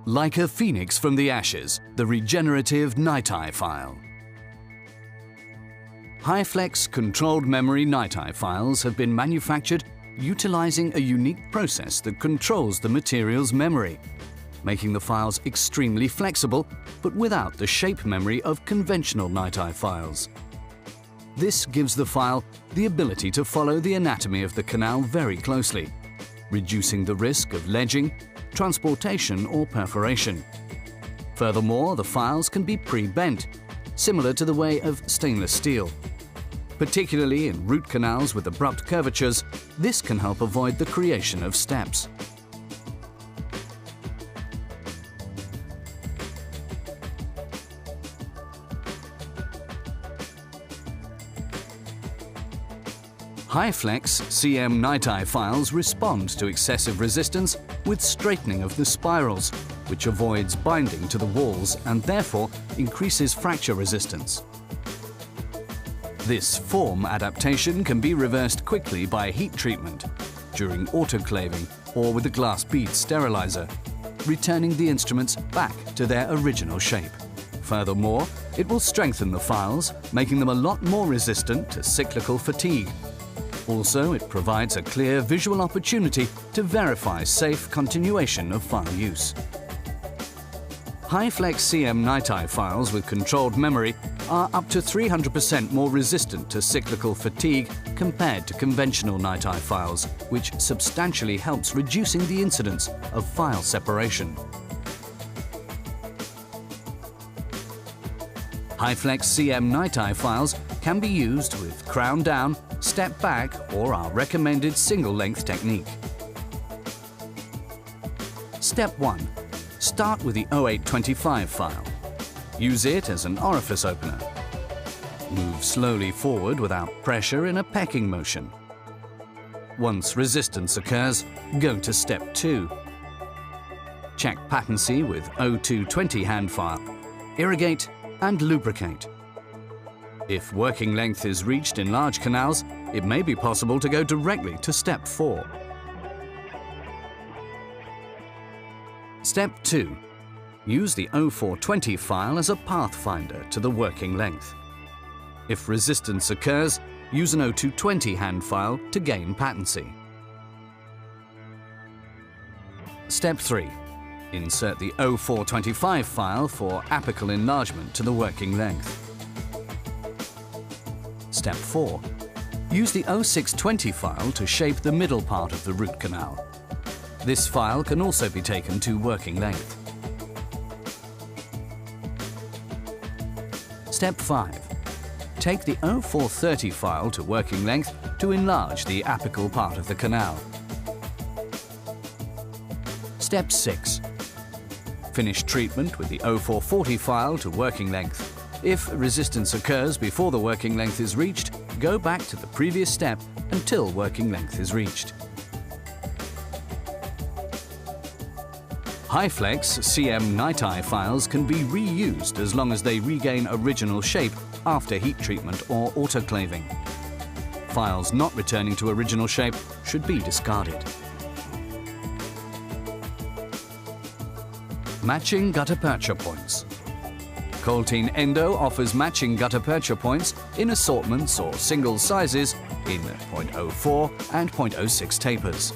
Like a phoenix from the ashes, the regenerative NiTi file. Hyflex controlled memory NiTi files have been manufactured utilizing a unique process that controls the material's memory, making the files extremely flexible, but without the shape memory of conventional NiTi files. This gives the file the ability to follow the anatomy of the canal very closely, reducing the risk of ledging, transportation or perforation. Furthermore, the files can be pre-bent, similar to the way of stainless steel. Particularly in root canals with abrupt curvatures, this can help avoid the creation of steps. Hyflex CM NiTi files respond to excessive resistance with straightening of the spirals, which avoids binding to the walls and therefore increases fracture resistance. This form adaptation can be reversed quickly by heat treatment, during autoclaving or with a glass bead sterilizer, returning the instruments back to their original shape. Furthermore, it will strengthen the files, making them a lot more resistant to cyclical fatigue. Also, it provides a clear visual opportunity to verify safe continuation of file use. Hyflex CM NiTi files with controlled memory are up to 300% more resistant to cyclical fatigue compared to conventional NiTi files, which substantially helps reducing the incidence of file separation. Hyflex CM NiTi files can be used with crown down, step back or our recommended single-length technique. Step 1. Start with the 0825 file. Use it as an orifice opener. Move slowly forward without pressure in a pecking motion. Once resistance occurs, go to Step 2. Check patency with 0220 hand file. Irrigate and lubricate. If working length is reached in large canals, it may be possible to go directly to Step 4. Step 2. Use the 0420 file as a pathfinder to the working length. If resistance occurs, use an 0220 hand file to gain patency. Step 3. Insert the 0425 file for apical enlargement to the working length. Step 4. Use the 0620 file to shape the middle part of the root canal. This file can also be taken to working length. Step 5. Take the 0430 file to working length to enlarge the apical part of the canal. Step 6. Finish treatment with the 0440 file to working length. If resistance occurs before the working length is reached, go back to the previous step until working length is reached. Hyflex CM NiTi files can be reused as long as they regain original shape after heat treatment or autoclaving. Files not returning to original shape should be discarded. Matching gutterperture points. Coltine Endo offers matching gutterperture points in assortments or single sizes in 0.04 and 0.06 tapers.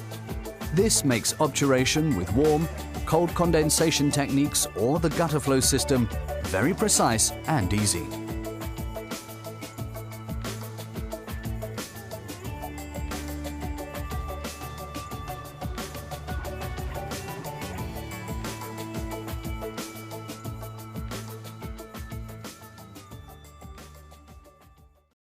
This makes obturation with warm, cold condensation techniques or the gutter flow system very precise and easy.